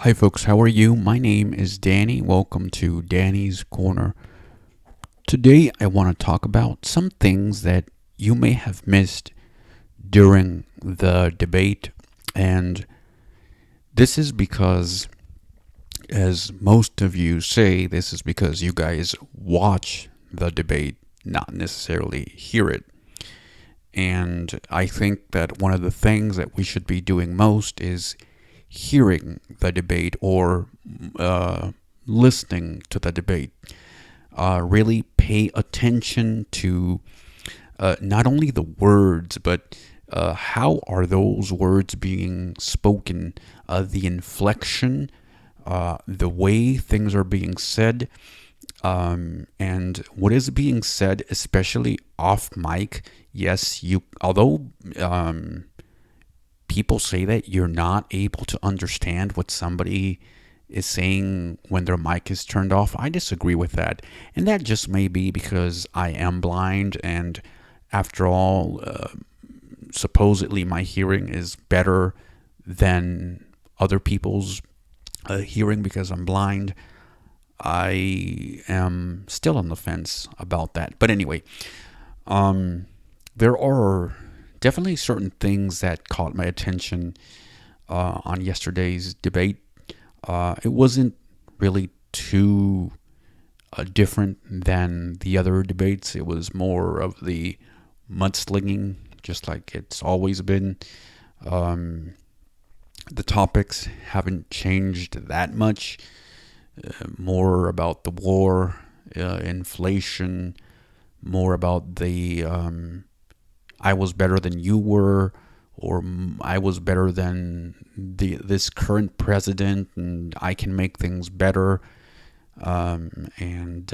Hi, folks. How are you? My name is Danny. Welcome to Danny's Corner. Today, I want to talk about some things that you may have missed during the debate. And this is because, as most of you say, this is because you guys watch the debate, not necessarily hear it. And I think that one of the things that we should be doing most is hearing the debate or listening to the debate. Really pay attention to not only the words, but how are those words being spoken, the inflection, the way things are being said, and what is being said, especially off mic. Yes, although people say that you're not able to understand what somebody is saying when their mic is turned off. I disagree with that. And that just may be because I am blind, and after all, supposedly my hearing is better than other people's hearing because I'm blind. I am still on the fence about that. But anyway, there are definitely certain things that caught my attention on yesterday's debate. It wasn't really too different than the other debates. It was more of the mudslinging, just like it's always been. The topics haven't changed that much. More about the war, inflation, more about the I was better than you were, or I was better than this current president, and I can make things better, and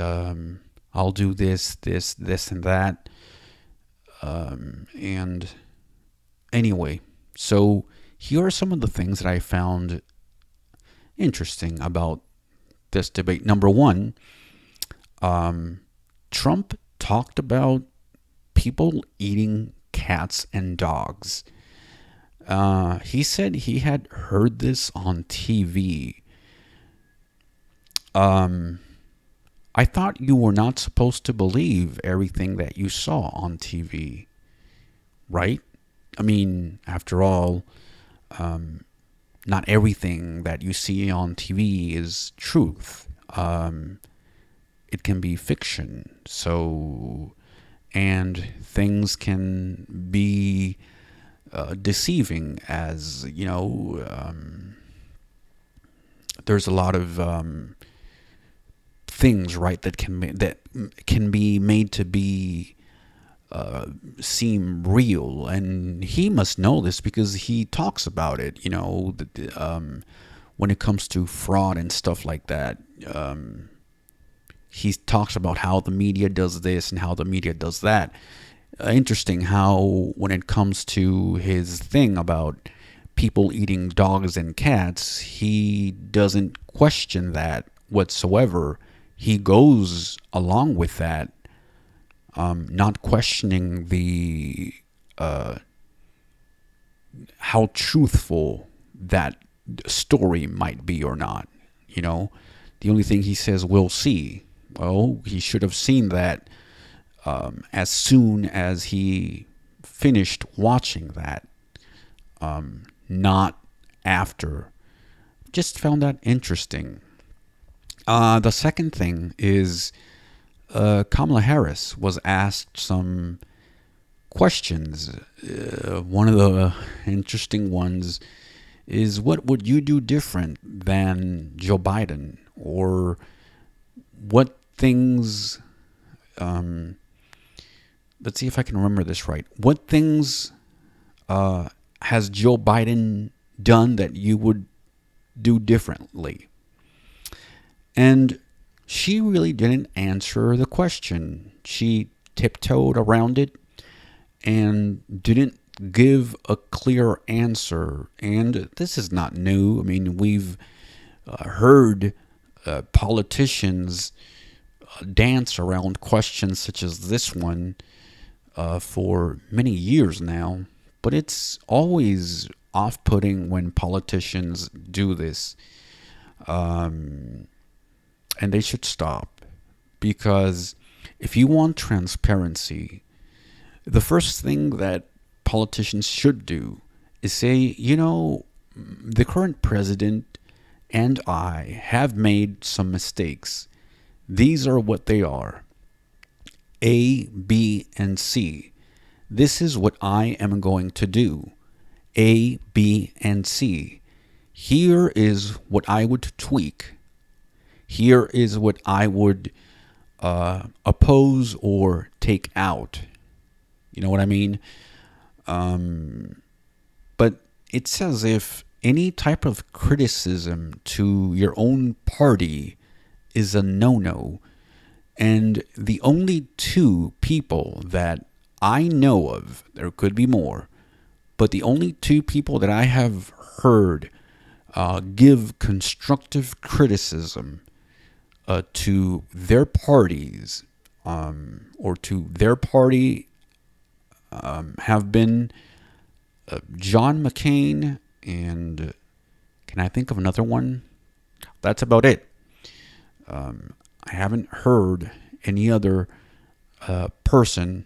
I'll do this, and that. And anyway, so here are some of the things that I found interesting about this debate. Number one, Trump talked about people eating cats and dogs. He said he had heard this on TV. I thought you were not supposed to believe everything that you saw on TV, right? I mean, after all, not everything that you see on TV is truth. It can be fiction. So, and things can be deceiving, as you know. There's a lot of things, right, that can be made to be seem real, and he must know this because he talks about it. When it comes to fraud and stuff like that. He talks about how the media does this and how the media does that. Interesting how when it comes to his thing about people eating dogs and cats, he doesn't question that whatsoever. He goes along with that, not questioning the how truthful that story might be or not. The only thing he says, we'll see. Well, he should have seen that as soon as he finished watching that, not after. Just found that interesting. The second thing is Kamala Harris was asked some questions. One of the interesting ones is, what would you do different than Joe Biden? Or what things, let's see if I can remember this right. What things has Joe Biden done that you would do differently? And she really didn't answer the question. She tiptoed around it and didn't give a clear answer. And this is not new. I mean, we've heard politicians dance around questions such as this one for many years now. But it's always off-putting when politicians do this. and they should stop, because if you want transparency, the first thing that politicians should do is say, the current president and I have made some mistakes. These are what they are: A, B, and C. This is what I am going to do: A, B, and C. Here is what I would tweak. Here is what I would oppose or take out. You know what I mean? But it's as if any type of criticism to your own party is a no-no. And the only two people that I know of, there could be more, but the only two people that I have heard give constructive criticism to their parties, or to their party, have been John McCain and, can I think of another one? That's about it. I haven't heard any other person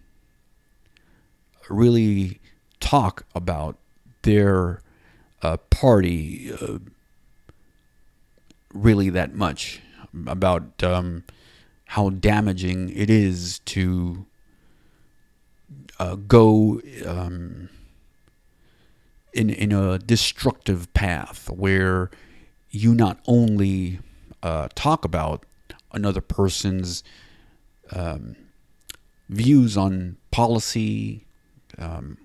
really talk about their party really that much, about how damaging it is to go in a destructive path where you not only talk about another person's views on policy,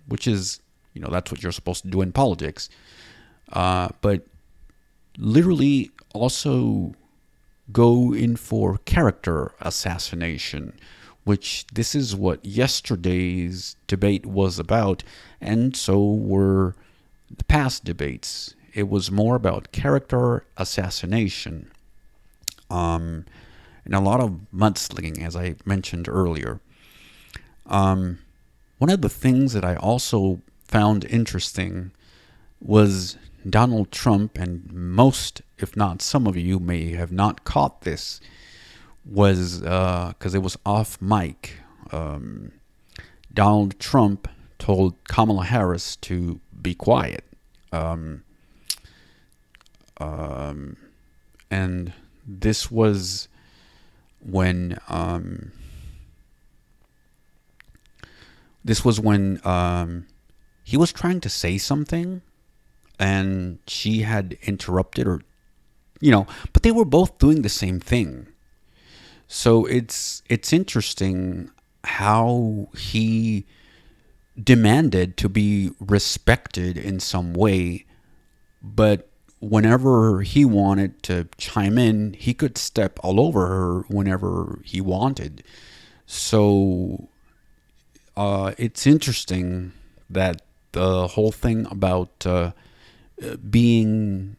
which is, that's what you're supposed to do in politics, but literally also go in for character assassination, which this is what yesterday's debate was about, and so were the past debates. It was more about character assassination, and a lot of mudslinging, as I mentioned earlier. One of the things that I also found interesting was Donald Trump, and most, if not some of you, may have not caught this, was because it was off mic. Donald Trump told Kamala Harris to be quiet. And this was when he was trying to say something, and she had interrupted, or but they were both doing the same thing. So it's interesting how he demanded to be respected in some way, but whenever he wanted to chime in, he could step all over her whenever he wanted. So it's interesting that the whole thing about being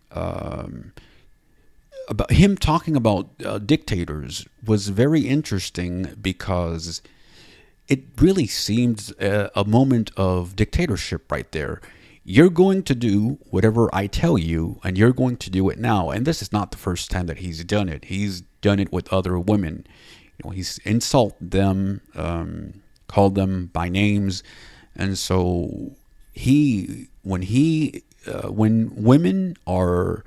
about him talking about dictators was very interesting, because it really seemed a moment of dictatorship right there. You're going to do whatever I tell you, and you're going to do it now. And this is not the first time that he's done it. He's done it with other women. He's insulted them, called them by names, and so when women are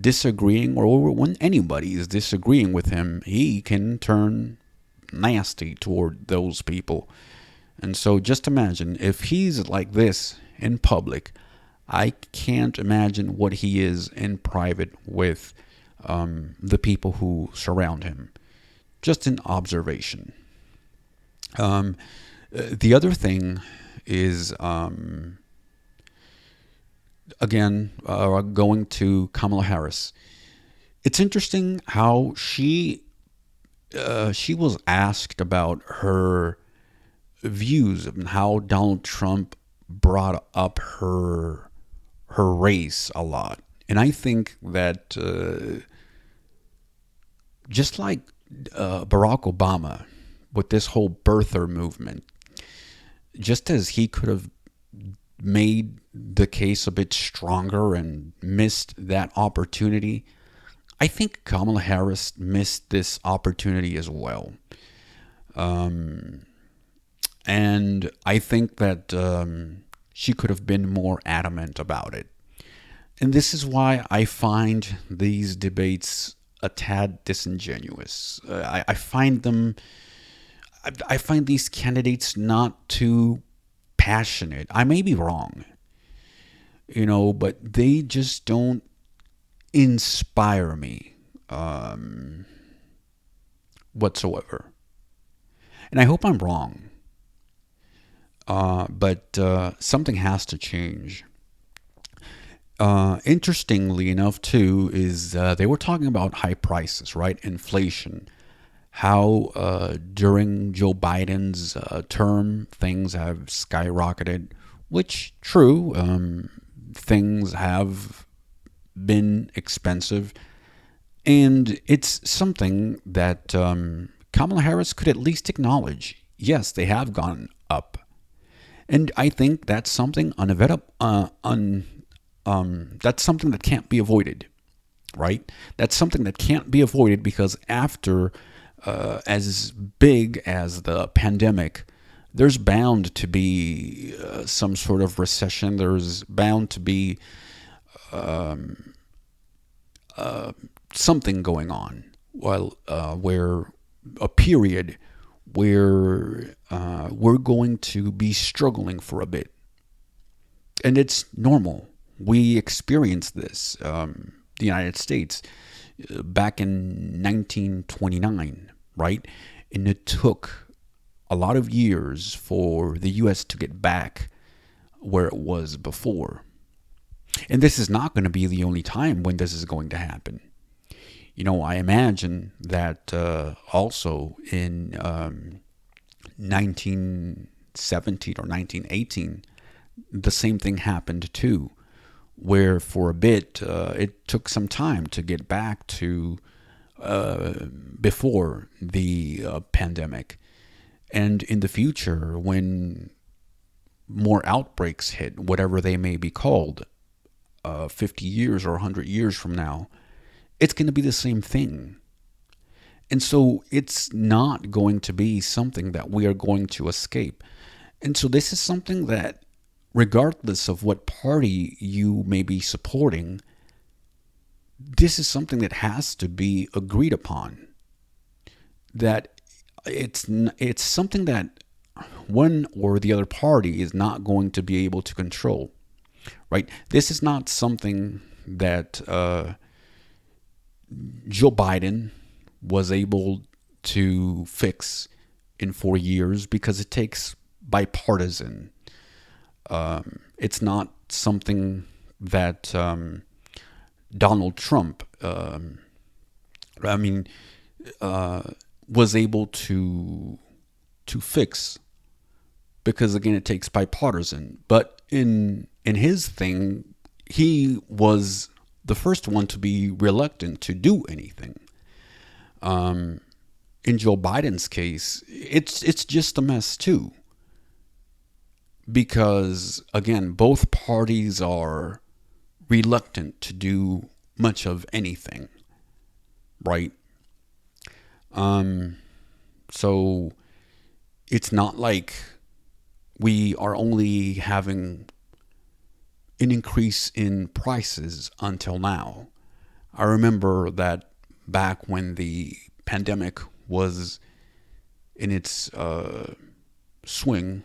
disagreeing, or when anybody is disagreeing with him, he can turn nasty toward those people. And so just imagine if he's like this in public, I can't imagine what he is in private with the people who surround him. Just an observation. The other thing is, again, going to Kamala Harris. It's interesting how she was asked about her views and how Donald Trump brought up her race a lot. And I think that just like Barack Obama with this whole birther movement, just as he could have made the case a bit stronger and missed that opportunity, I think Kamala Harris missed this opportunity as well. And I think that she could have been more adamant about it. And this is why I find these debates a tad disingenuous. I find them, I find these candidates not too passionate. I may be wrong, but they just don't inspire me whatsoever. And I hope I'm wrong. But something has to change. Interestingly enough, too, is they were talking about high prices, right? Inflation. How during Joe Biden's term, things have skyrocketed, which, true, things have been expensive. And it's something that Kamala Harris could at least acknowledge. Yes, they have gone up. And I think that's something that's something that can't be avoided, right? That's something that can't be avoided because after as big as the pandemic, there's bound to be some sort of recession. There's bound to be something going on where a period where we're going to be struggling for a bit. And it's normal. We experienced this, the United States, back in 1929, right? And it took a lot of years for the U.S. to get back where it was before. And this is not going to be the only time when this is going to happen. I imagine that also in 1917 or 1918, the same thing happened too, where for a bit it took some time to get back to before the pandemic. And in the future, when more outbreaks hit, whatever they may be called, 50 years or 100 years from now, it's going to be the same thing. And so it's not going to be something that we are going to escape. And so this is something that, regardless of what party you may be supporting, this is something that has to be agreed upon. That it's something that one or the other party is not going to be able to control, right? This is not something that Joe Biden was able to fix in 4 years because it takes bipartisan. It's not something that Donald Trump, was able to fix because, again, it takes bipartisan. But in his thing, he was the first one to be reluctant to do anything. In Joe Biden's case, it's just a mess too. Because, again, both parties are reluctant to do much of anything, right? So it's not like we are only having an increase in prices until now. I remember that back when the pandemic was in its swing,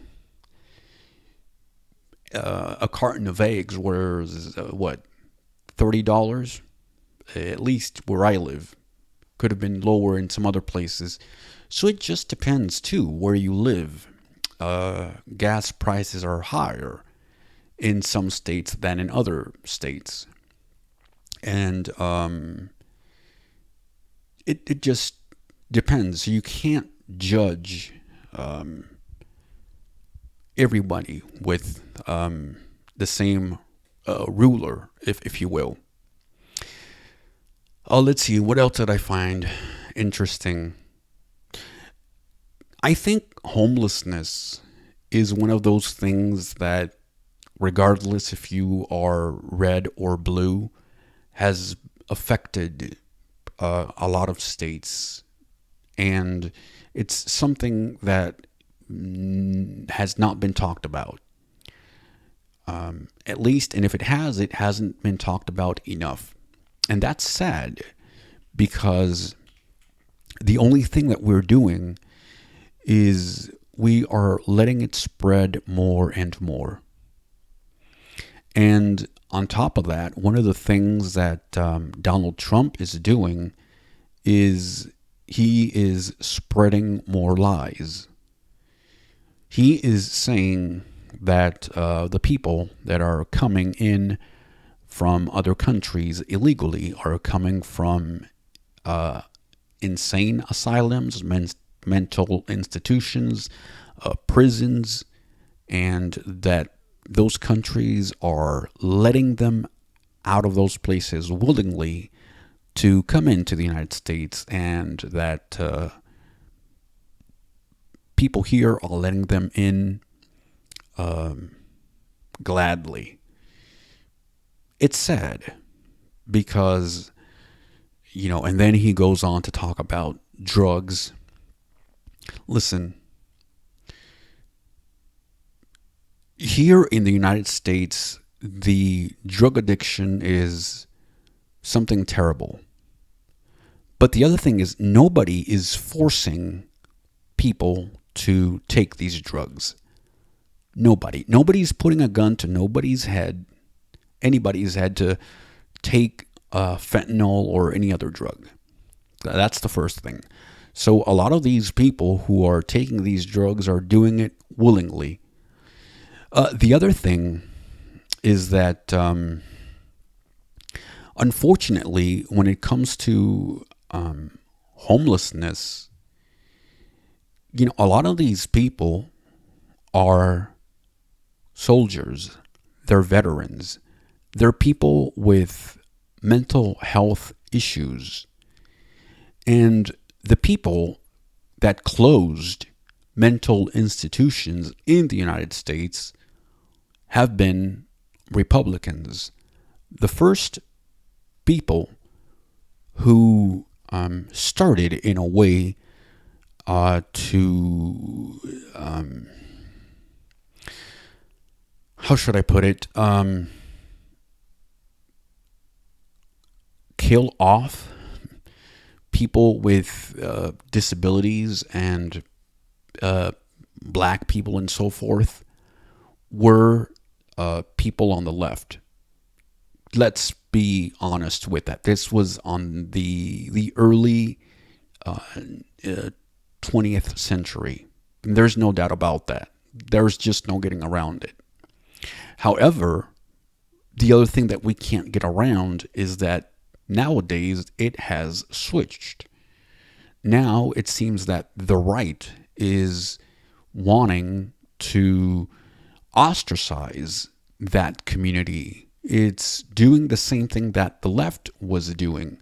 a carton of eggs was $30, at least where I live. Could have been lower in some other places. So it just depends too where you live. Gas prices are higher in some states than in other states, and it just depends. You can't judge everybody with the same ruler, if you will. Let's see, what else did I find interesting? I think homelessness is one of those things that, regardless if you are red or blue, has affected a lot of states, and it's something that has not been talked about. At least, and if it has, it hasn't been talked about enough. And that's sad because the only thing that we're doing is we are letting it spread more and more. And on top of that, one of the things that Donald Trump is doing is he is spreading more lies. He is saying that the people that are coming in from other countries illegally are coming from insane asylums, mental institutions, prisons, and that those countries are letting them out of those places willingly to come into the United States, and that people here are letting them in gladly. It's sad because, and then he goes on to talk about drugs. Listen, here in the United States, the drug addiction is something terrible. But the other thing is, nobody is forcing people to take these drugs. Nobody's putting a gun to anybody's head to take fentanyl or any other drug. That's the first thing. So a lot of these people who are taking these drugs are doing it willingly. The other thing is that, unfortunately, when it comes to homelessness, a lot of these people are soldiers. They're veterans. They're people with mental health issues. And the people that closed mental institutions in the United States have been Republicans. The first people who started in a way to, how should I put it, kill off people with disabilities and black people and so forth were people on the left. Let's be honest with that. This was on the early 20th century. There's no doubt about that. There's just no getting around it. However, the other thing that we can't get around is that nowadays it has switched. Now it seems that the right is wanting to ostracize that community. It's doing the same thing that the left was doing,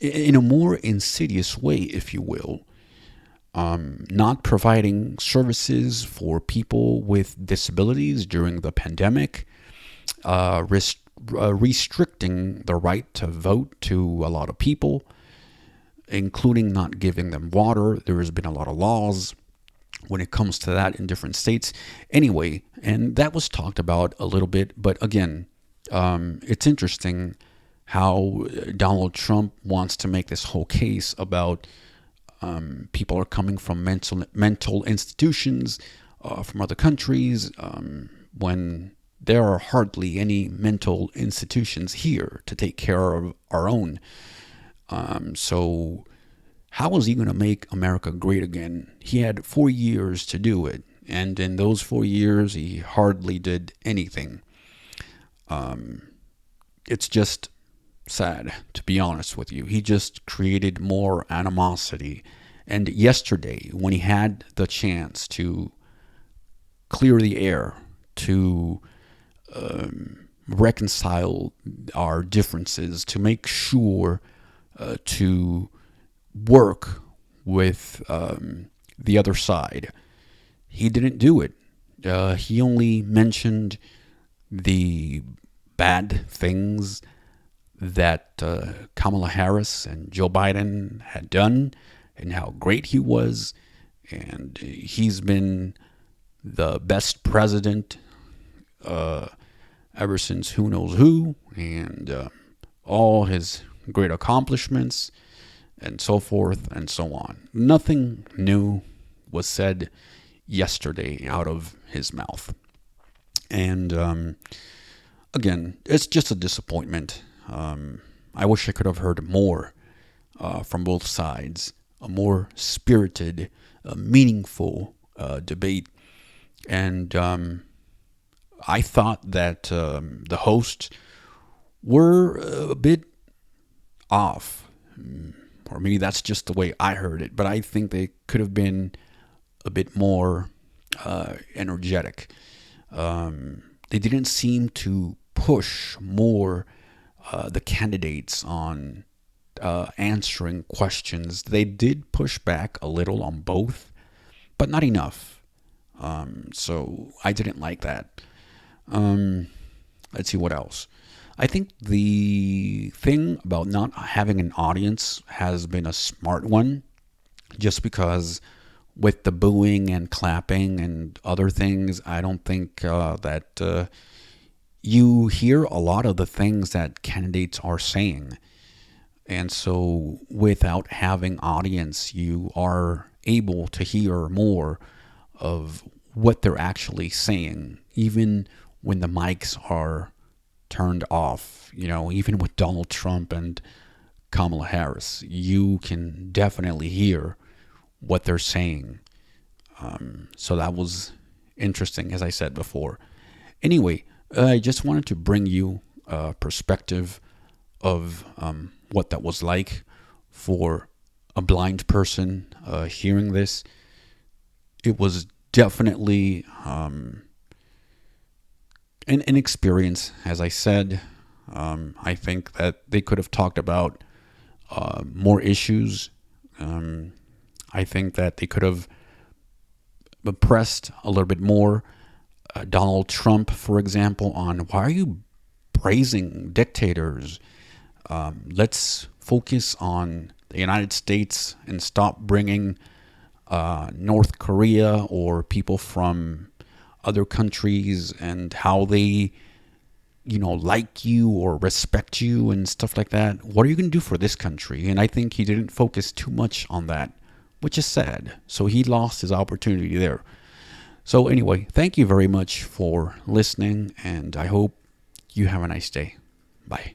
in a more insidious way, if you will. Not providing services for people with disabilities during the pandemic, restricting the right to vote to a lot of people, including not giving them water. There has been a lot of laws when it comes to that in different states. Anyway, and that was talked about a little bit, but again, it's interesting how Donald Trump wants to make this whole case about people are coming from mental institutions from other countries, when there are hardly any mental institutions here to take care of our own. So how is he going to make America great again? He had 4 years to do it, and in those 4 years, he hardly did anything. It's just sad, to be honest with you. He just created more animosity. And yesterday, when he had the chance to clear the air, to reconcile our differences, to make sure to work with the other side, he didn't do it. He only mentioned the bad things that Kamala Harris and Joe Biden had done and how great he was. And he's been the best president ever since who knows who, and all his great accomplishments, and so forth and so on. Nothing new was said yesterday out of his mouth. And again, it's just a disappointment. I wish I could have heard more from both sides, a more spirited, meaningful debate. And I thought that the hosts were a bit off, or maybe that's just the way I heard it, but I think they could have been a bit more energetic. They didn't seem to push more the candidates on answering questions. They did push back a little on both, but not enough. So I didn't like that. Let's see what else. I think the thing about not having an audience has been a smart one, just because with the booing and clapping and other things, I don't think that you hear a lot of the things that candidates are saying. And so without having audience, you are able to hear more of what they're actually saying, even when the mics are turned off. Even with Donald Trump and Kamala Harris, you can definitely hear what they're saying. So that was interesting, as I said before. Anyway, I just wanted to bring you a perspective of what that was like for a blind person hearing this. It was definitely an experience, as I said. I think that they could have talked about more issues. I think that they could have pressed a little bit more Donald Trump, for example, on why are you praising dictators? Let's focus on the United States and stop bringing North Korea or people from other countries and how they, like you or respect you and stuff like that. What are you going to do for this country? And I think he didn't focus too much on that, which is sad. So he lost his opportunity there. So anyway, thank you very much for listening, and I hope you have a nice day. Bye.